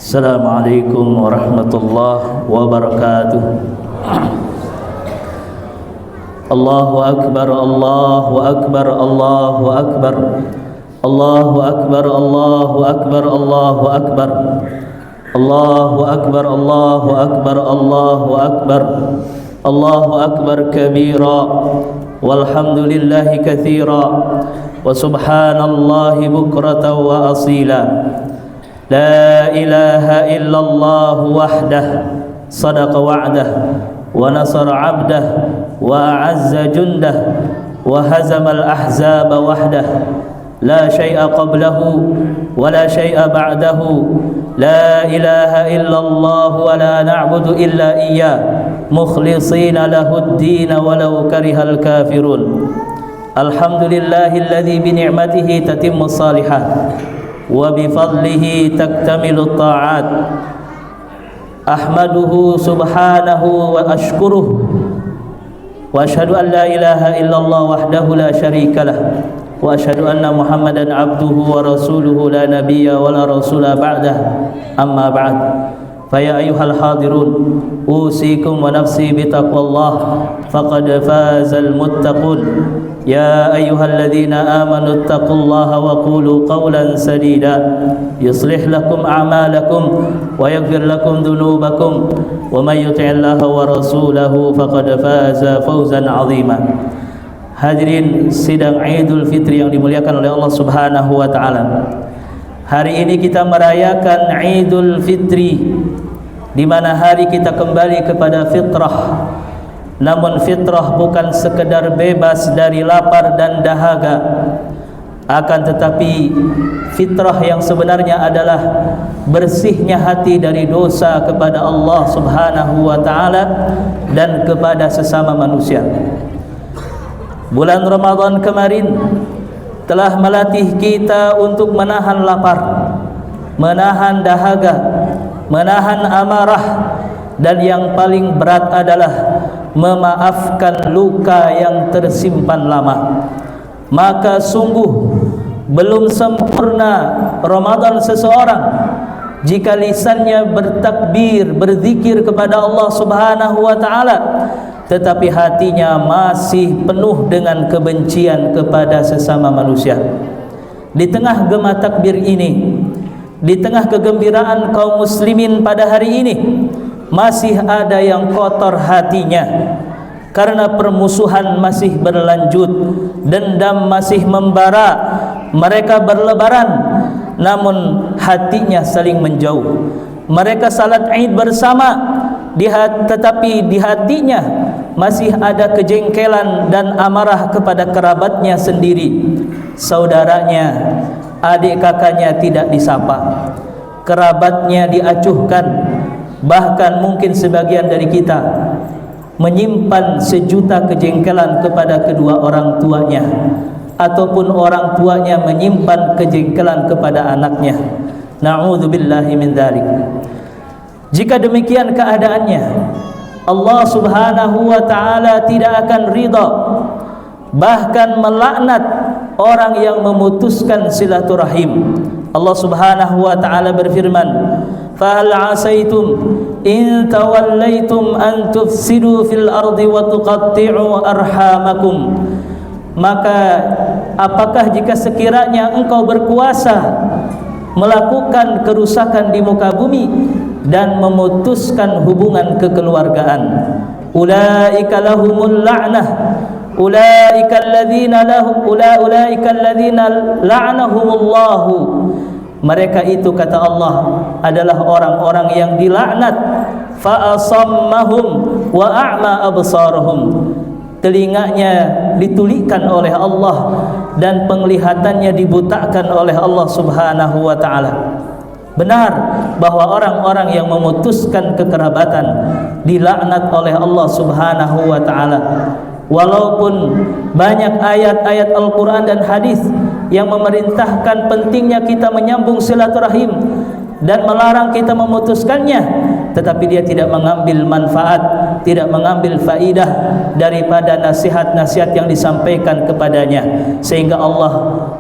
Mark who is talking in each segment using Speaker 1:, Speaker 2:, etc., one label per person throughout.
Speaker 1: Assalamualaikum warahmatullahi wabarakatuh. Allahu akbar, Allahu akbar, Allahu akbar. Allahu akbar, Allahu akbar, Allahu akbar. Allahu akbar, Allahu akbar, Allahu akbar. Allahu akbar kabira walhamdulillahi katsira wa subhanallahi bukratan wa asila. La ilaha illallah wahdah sadaqa wa'dah wa nasara 'abdah wa a'azza jundah wa hazamal ahzaba wahdah la syai'a qablahu wa la syai'a ba'dahu. La ilaha illallah wa la na'budu illa iyyah mukhlishina lahud-din walau karihal kafirun. Alhamdulillahilladzi bi ni'matihi tatimmu shalihat wa bi fadlihi taktamilu ta'at. Ahmaduhu subhanahu wa ashkuruh wa ashhadu an la ilaha illallah wahdahu la syarika lah wa ashhadu anna Muhammadan abduhu wa rasuluhu la nabiyya wa la rasula ba'dah. Amma ba'd. Faya ayyuhal hadirun, usikum wa nafsi bitaqwallah faqad fazal muttaqun. Ya ayyuhalladzina amanu taqullaha wa qulu qawlan sadida yuslih lakum a'malakum wa yaghfir lakum dhunubakum wa may yuti'illaha wa rasulahu faqad faza fawzan 'azima. Hadirin sidang Idul Fitri yang dimuliakan oleh Allah Subhanahu wa taala. Hari ini kita merayakan Idul Fitri, di mana hari kita kembali kepada fitrah. Namun fitrah bukan sekedar bebas dari lapar dan dahaga, akan tetapi fitrah yang sebenarnya adalah bersihnya hati dari dosa kepada Allah Subhanahu wa taala dan kepada sesama manusia. Bulan Ramadan kemarin telah melatih kita untuk menahan lapar, menahan dahaga, menahan amarah, dan yang paling berat adalah memaafkan luka yang tersimpan lama. Maka sungguh belum sempurna Ramadan seseorang jika lisannya bertakbir, berzikir kepada Allah Subhanahu wa taala, tetapi hatinya masih penuh dengan kebencian kepada sesama manusia. Di tengah gema takbir ini, di tengah kegembiraan kaum muslimin pada hari ini, masih ada yang kotor hatinya karena permusuhan masih berlanjut, dendam masih membara, mereka berlebaran namun hatinya saling menjauh. Mereka salat Id bersama, tetapi di hatinya masih ada kejengkelan dan amarah kepada kerabatnya sendiri. Saudaranya, adik kakaknya tidak disapa, kerabatnya diacuhkan. Bahkan mungkin sebagian dari kita menyimpan sejuta kejengkelan kepada kedua orang tuanya, ataupun orang tuanya menyimpan kejengkelan kepada anaknya. Na'udzubillahi min dzalik. Jika demikian keadaannya, Allah Subhanahu wa taala tidak akan ridha, bahkan melaknat orang yang memutuskan silaturahim. Allah Subhanahu wa taala berfirman, "Fahal 'asaitum in tawallaitum an tufsidu fil ardi wa tuqatti'u arhamakum." Maka apakah jika sekiranya engkau berkuasa melakukan kerusakan di muka bumi dan memutuskan hubungan kekeluargaan? Ulaika lahumul la'nah, ulaika alladzina la'nahumullahu. Mereka itu, kata Allah, adalah orang-orang yang dilaknat. Fa asammahum wa a'ma absarahum. Telinganya ditulikan oleh Allah dan penglihatannya dibutakan oleh Allah Subhanahu wa taala. Benar bahwa orang-orang yang memutuskan kekerabatan dilaknat oleh Allah Subhanahu wa taala. Walaupun banyak ayat-ayat Al-Quran dan hadis yang memerintahkan pentingnya kita menyambung silaturahim, dan melarang kita memutuskannya, tetapi dia tidak mengambil manfaat, tidak mengambil faidah daripada nasihat-nasihat yang disampaikan kepadanya, sehingga Allah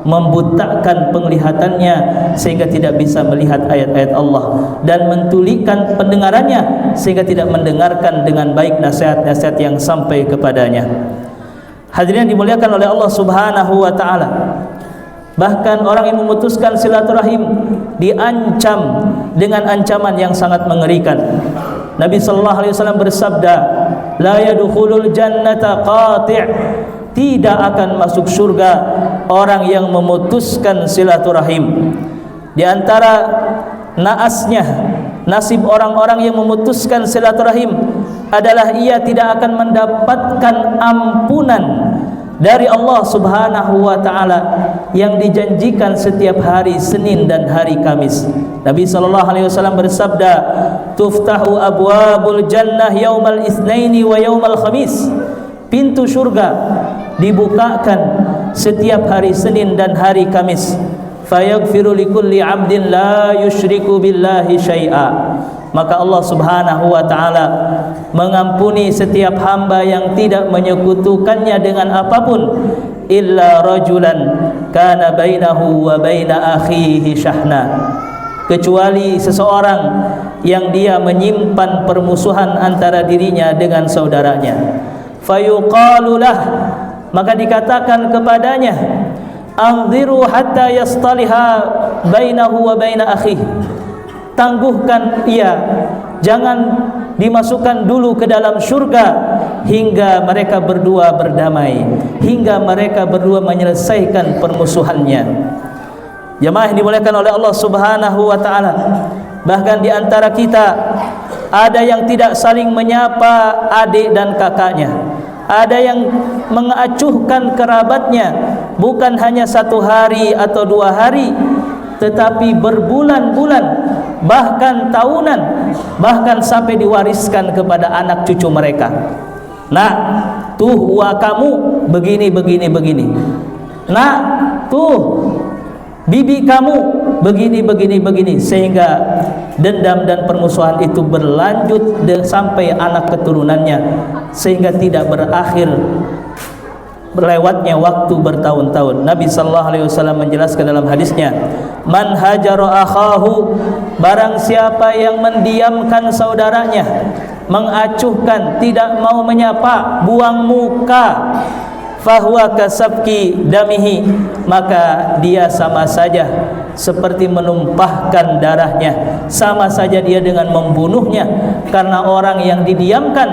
Speaker 1: membutakan penglihatannya sehingga tidak bisa melihat ayat-ayat Allah, dan mentulikan pendengarannya sehingga tidak mendengarkan dengan baik nasihat-nasihat yang sampai kepadanya. Hadirin dimuliakan oleh Allah Subhanahu wa taala. Bahkan orang yang memutuskan silaturahim diancam dengan ancaman yang sangat mengerikan. Nabi sallallahu alaihi wasallam bersabda, "La yadkhulul jannata qati'." Tidak akan masuk surga orang yang memutuskan silaturahim. Di antara naasnya nasib orang-orang yang memutuskan silaturahim adalah ia tidak akan mendapatkan ampunan dari Allah Subhanahu wa taala yang dijanjikan setiap hari Senin dan hari Kamis. Nabi sallallahu alaihi wasallam bersabda, "Tuftahu abwabul jannah yaumal itsnaini wa yaumal khamis." Pintu surga dibukakan setiap hari Senin dan hari Kamis. Fayaghfiru likulli 'abdin la yusyriku billahi syai'a. Maka Allah Subhanahu wa taala mengampuni setiap hamba yang tidak menyekutukannya dengan apapun, illa rajulan kana bainahu wa baina akhihi syahna, kecuali seseorang yang dia menyimpan permusuhan antara dirinya dengan saudaranya. Fayuqalulah, maka dikatakan kepadanya, anziru hatta yastaliha bainahu wa baina akhihi, tangguhkan ia, jangan dimasukkan dulu ke dalam syurga hingga mereka berdua berdamai, hingga mereka berdua menyelesaikan permusuhannya. Jemaah yang dimuliakan oleh Allah Subhanahu wa taala, bahkan di antara kita ada yang tidak saling menyapa adik dan kakaknya, ada yang mengacuhkan kerabatnya bukan hanya 1 hari atau 2 hari, tetapi berbulan-bulan, bahkan tahunan, bahkan sampai diwariskan kepada anak cucu mereka. Nah, tuh wa kamu begini. Nah, tuh bibi kamu begini, sehingga dendam dan permusuhan itu berlanjut sampai anak keturunannya, sehingga tidak berakhir berlewatnya waktu bertahun-tahun. Nabi sallallahu alaihi wasallam menjelaskan dalam hadisnya, man hajara akhahu, barang siapa yang mendiamkan saudaranya, mengacuhkan, tidak mau menyapa, buang muka, fahuwa kasabki damihi, maka dia sama saja seperti menumpahkan darahnya, sama saja dia dengan membunuhnya. Karena orang yang didiamkan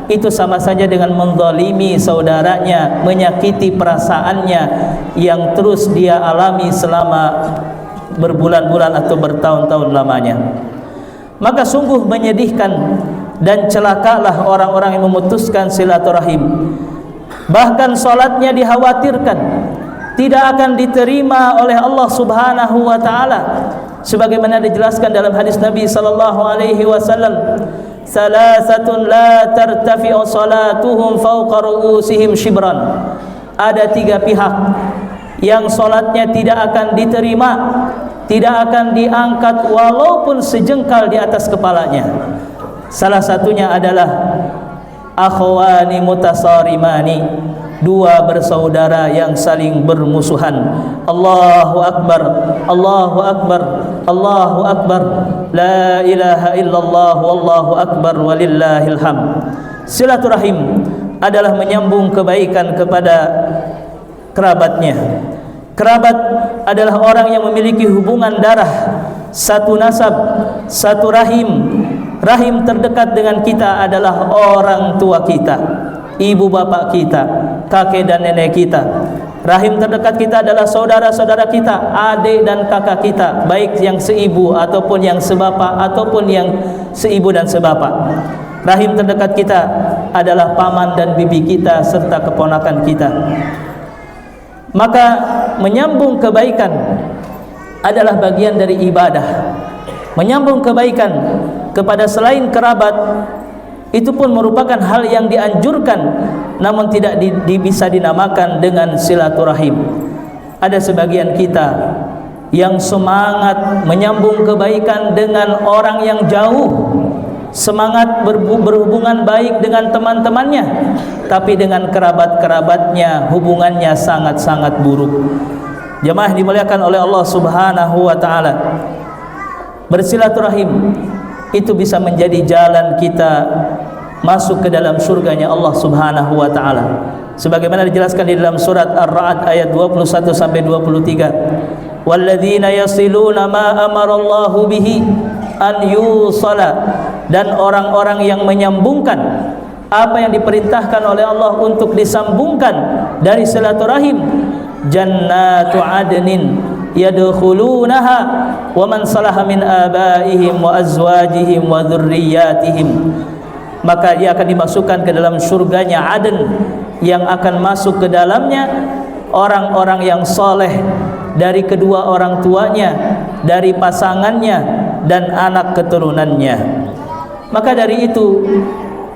Speaker 1: itu sama saja dengan menzalimi saudaranya, menyakiti perasaannya yang terus dia alami selama berbulan-bulan atau bertahun-tahun lamanya. Maka sungguh menyedihkan dan celakalah orang-orang yang memutuskan silaturahim. Bahkan salatnya dikhawatirkan tidak akan diterima oleh Allah Subhanahu wa taala, sebagaimana dijelaskan dalam hadis Nabi sallallahu alaihi wasallam, salasatun la tartafi'u salatuhum fawqa ru'usihim shibran. Ada 3 pihak yang salatnya tidak akan diterima, tidak akan diangkat walaupun sejengkal di atas kepalanya. Salah satunya adalah akhwani mutasarimani, 2 bersaudara yang saling bermusuhan. Allahu akbar, Allahu akbar, Allahu akbar, la ilaha illallah, wallahu akbar, walillahil hamd. Silaturahim adalah menyambung kebaikan kepada kerabatnya. Kerabat adalah orang yang memiliki hubungan darah, satu nasab, satu rahim. Rahim terdekat dengan kita adalah orang tua kita, ibu bapak kita, kakek dan nenek kita. Rahim terdekat kita adalah saudara-saudara kita, adik dan kakak kita, baik yang seibu ataupun yang sebapak ataupun yang seibu dan sebapak. Rahim terdekat kita adalah paman dan bibi kita serta keponakan kita. Maka menyambung kebaikan adalah bagian dari ibadah. Menyambung kebaikan kepada selain kerabat itu pun merupakan hal yang dianjurkan, namun tidak bisa dinamakan dengan silaturahim. Ada sebagian kita yang semangat menyambung kebaikan dengan orang yang jauh, semangat berhubungan baik dengan teman-temannya, tapi dengan kerabat-kerabatnya hubungannya sangat-sangat buruk. Jemaah dimuliakan oleh Allah Subhanahu wa taala, bersilaturahim itu bisa menjadi jalan kita masuk ke dalam surganya Allah Subhanahu wa taala. Sebagaimana dijelaskan di dalam surat Ar-Ra'd ayat 21 sampai 23. Walladzina yasiluna ma amarallahu bihi an yusala, dan orang-orang yang menyambungkan apa yang diperintahkan oleh Allah untuk disambungkan dari silaturahim, jannatu adnin yadkhulunaha wa man salaha min abaihim wa azwajihim wa dzurriyyatihim, maka dia akan dimasukkan ke dalam surganya Aden, yang akan masuk ke dalamnya orang-orang yang soleh dari kedua orang tuanya, dari pasangannya dan anak keturunannya. Maka dari itu,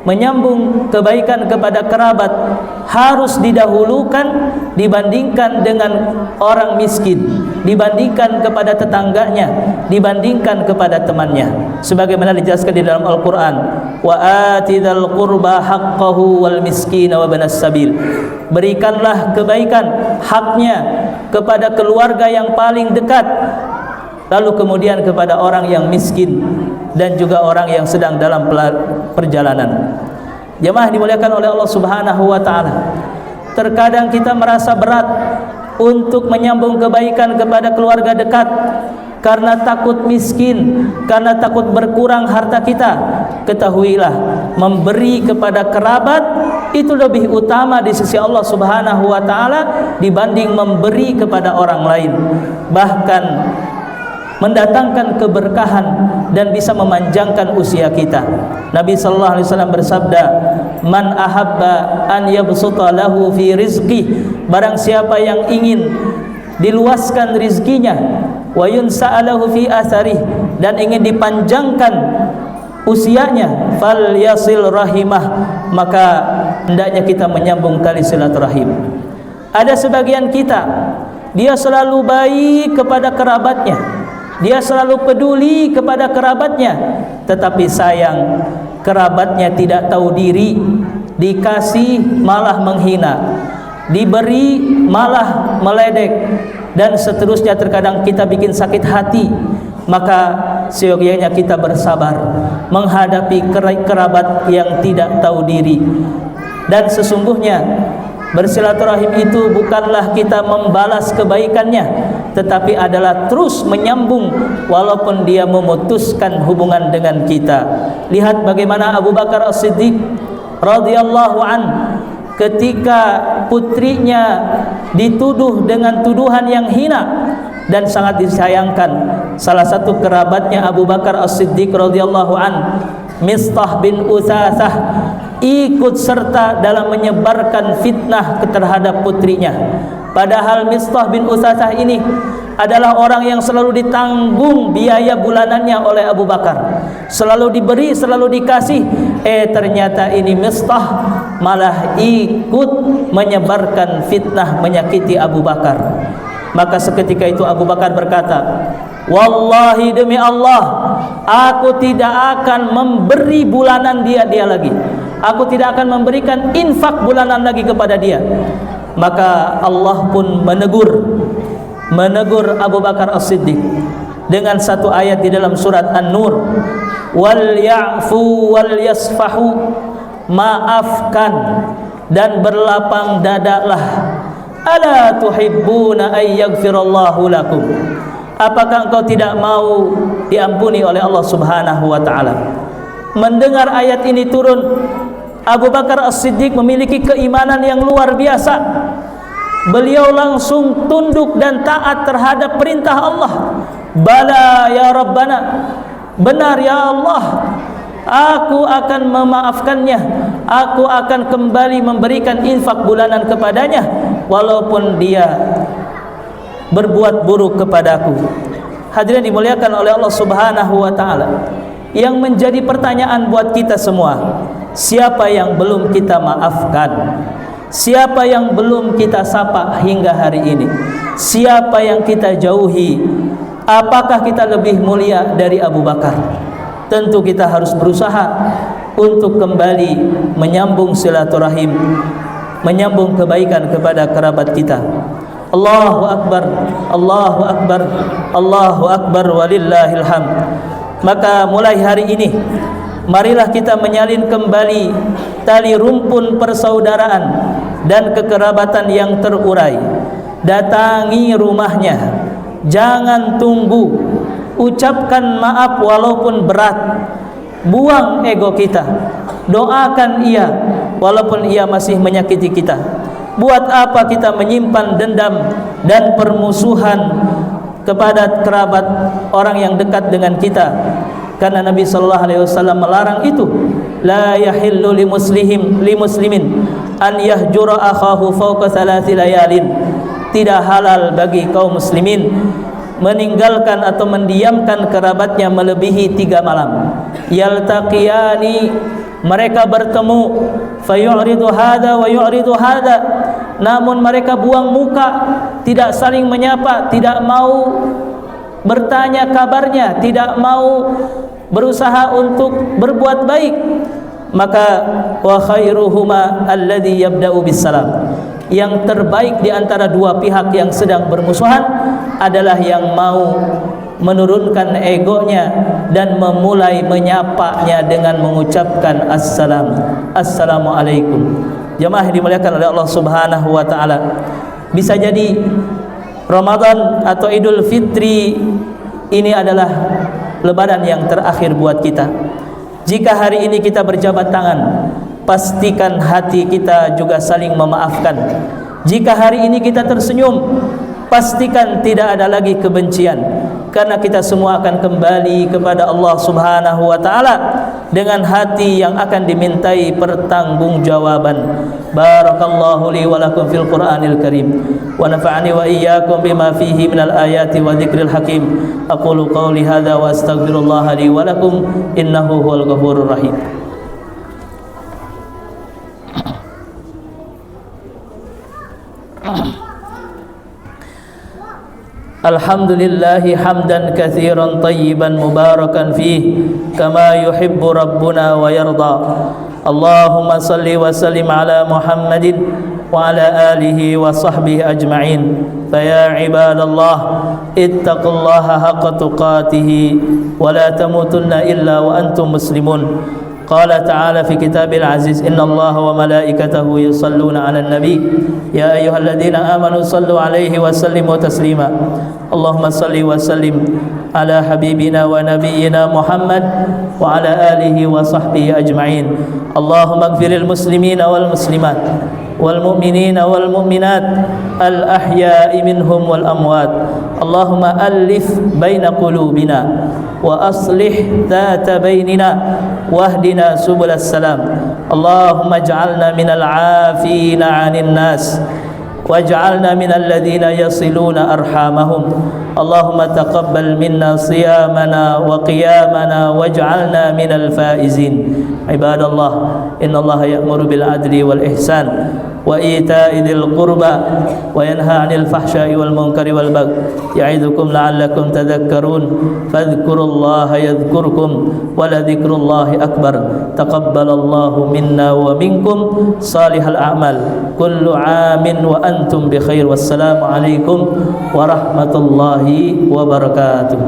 Speaker 1: menyambung kebaikan kepada kerabat harus didahulukan dibandingkan dengan orang miskin, dibandingkan kepada tetangganya, dibandingkan kepada temannya. Sebagaimana dijelaskan di dalam Al-Quran, wa atidal qurba haqqahu wal miskina wa banas sabil, berikanlah kebaikan haknya kepada keluarga yang paling dekat, lalu kemudian kepada orang yang miskin dan juga orang yang sedang dalam perjalanan. Jemaah dimuliakan oleh Allah Subhanahu wa taala, terkadang kita merasa berat untuk menyambung kebaikan kepada keluarga dekat karena takut miskin, karena takut berkurang harta kita. Ketahuilah, memberi kepada kerabat itu lebih utama di sisi Allah Subhanahu wa taala dibanding memberi kepada orang lain. Bahkan mendatangkan keberkahan dan bisa memanjangkan usia kita. Nabi sallallahu alaihi wasallam bersabda, "Man ahabba an yabsuta lahu fi rizqi," barang siapa yang ingin diluaskan rizkinya, wa yunsa'alahu fi asarih, dan ingin dipanjangkan usianya, fal yasil rahimah, maka hendaknya kita menyambung tali silaturahim. Ada sebagian kita, dia selalu baik kepada kerabatnya, dia selalu peduli kepada kerabatnya, tetapi sayang, kerabatnya tidak tahu diri, dikasih malah menghina, diberi malah meledek, dan seterusnya. Terkadang kita bikin sakit hati. Maka seyogyanya kita bersabar menghadapi kerabat yang tidak tahu diri. Dan sesungguhnya bersilaturahim itu bukanlah kita membalas kebaikannya, tetapi adalah terus menyambung walaupun dia memutuskan hubungan dengan kita. Lihat bagaimana Abu Bakar As-Siddiq radhiyallahu an, ketika putrinya dituduh dengan tuduhan yang hina dan sangat disayangkan, salah satu kerabatnya Abu Bakar As-Siddiq radhiyallahu an, Mistah bin Utsasah, ikut serta dalam menyebarkan fitnah terhadap putrinya. Padahal Mistah bin Utsasah ini adalah orang yang selalu ditanggung biaya bulanannya oleh Abu Bakar, selalu diberi, selalu dikasih. Ternyata ini Mistah malah ikut menyebarkan fitnah, menyakiti Abu Bakar. Maka seketika itu Abu Bakar berkata, "Wallahi, demi Allah, aku tidak akan memberi bulanan dia lagi. Aku tidak akan memberikan infak bulanan lagi kepada dia." Maka Allah pun menegur Abu Bakar As-Siddiq dengan satu ayat di dalam surat An-Nur, "Wal ya'fu wal yasfahu," maafkan dan berlapang dadalah. "Ala tuhibbuna ay yaghfirallahu lakum," apakah engkau tidak mau diampuni oleh Allah Subhanahu wa taala? Mendengar ayat ini turun, Abu Bakar As-Siddiq memiliki keimanan yang luar biasa. Beliau langsung tunduk dan taat terhadap perintah Allah. "Bala ya Rabbana," benar ya Allah, aku akan memaafkannya, aku akan kembali memberikan infak bulanan kepadanya walaupun dia berbuat buruk kepadaku. Hadirin dimuliakan oleh Allah Subhanahu wa taala, yang menjadi pertanyaan buat kita semua, siapa yang belum kita maafkan? Siapa yang belum kita sapa hingga hari ini? Siapa yang kita jauhi? Apakah kita lebih mulia dari Abu Bakar? Tentu kita harus berusaha untuk kembali menyambung silaturahim, menyambung kebaikan kepada kerabat kita. Allahu Akbar, Allahu Akbar, Allahu Akbar, walillahil hamd. Maka mulai hari ini, marilah kita menyalin kembali tali rumpun persaudaraan dan kekerabatan yang terurai. Datangi rumahnya, jangan tunggu, ucapkan maaf walaupun berat. Buang ego kita, doakan ia walaupun ia masih menyakiti kita. Buat apa kita menyimpan dendam dan permusuhan kepada kerabat orang yang dekat dengan kita? Karena Nabi sallallahu alaihi wasallam melarang itu. La yahillu limuslimin an yahjura akhahu fawqa thalathi layalin. Tidak halal bagi kaum muslimin meninggalkan atau mendiamkan kerabatnya melebihi 3 malam. Yaltaqiyani, mereka bertemu, fayu'ridu hadha wa yu'ridu hadha, namun mereka buang muka, tidak saling menyapa, tidak mau bertanya kabarnya, tidak mau berusaha untuk berbuat baik. Maka wa khairuhuma alladhi yabda'u bisalam, yang terbaik di antara dua pihak yang sedang bermusuhan adalah yang mau menurunkan egonya dan memulai menyapanya dengan mengucapkan Assalamualaikum. Jemaah dimuliakan oleh Allah Subhanahu wa taala, bisa jadi Ramadan atau Idul Fitri ini adalah lebaran yang terakhir buat kita. Jika hari ini kita berjabat tangan, pastikan hati kita juga saling memaafkan. Jika hari ini kita tersenyum, pastikan tidak ada lagi kebencian, karena kita semua akan kembali kepada Allah Subhanahu wa taala dengan hati yang akan dimintai pertanggungjawaban. Barakallahu li wa lakum fil Qur'anil Karim wa nafa'ani wa iyyakum bima fihi minal ayati wa dzikril hakim. Aqulu qawli hadza wa astaghfirullah li wa lakum innahu huwal ghafurur rahim. Alhamdulillahi hamdan katsiran tayyiban mubarakan fih kama yuhibbu rabbuna wa yarda. Allahumma salli wa sallim ala Muhammadin wa ala alihi wa sahbihi ajma'in. Fa ya ibadallah ittaqullaha haqqa tuqatih wa la tamutunna illa wa antum muslimun. قال تعالى في كتاب العزيز إن الله وملائكته يصلون على النبي يا أيها الذين آمنوا صلوا عليه وسلموا تسليما اللهم صل وسلم على حبيبنا ونبينا محمد وعلى آله وصحبه أجمعين اللهم اغفر المسلمين والمسلمات والمؤمنين والمؤمنات الأحياء منهم والأموات اللهم ألف بين قلوبنا وأصلح ذات بيننا واهدنا سبل السلام اللهم اجعلنا من العافين عن الناس واجعلنا من الذين يصلون أرحامهم اللهم تقبل منا صيامنا وقيامنا واجعلنا من الفائزين عباد الله إن الله يأمر بالعدل والإحسان وإيتاء ذي القربى وينهى عن الفحشاء والمنكر والبغي يعظكم لعلكم تذكرون فاذكروا الله يذكركم ولذكر الله أكبر تقبل الله منا ومنكم صالح الأعمال كل عام وأنتم بخير والسلام عليكم ورحمة الله وبركاته.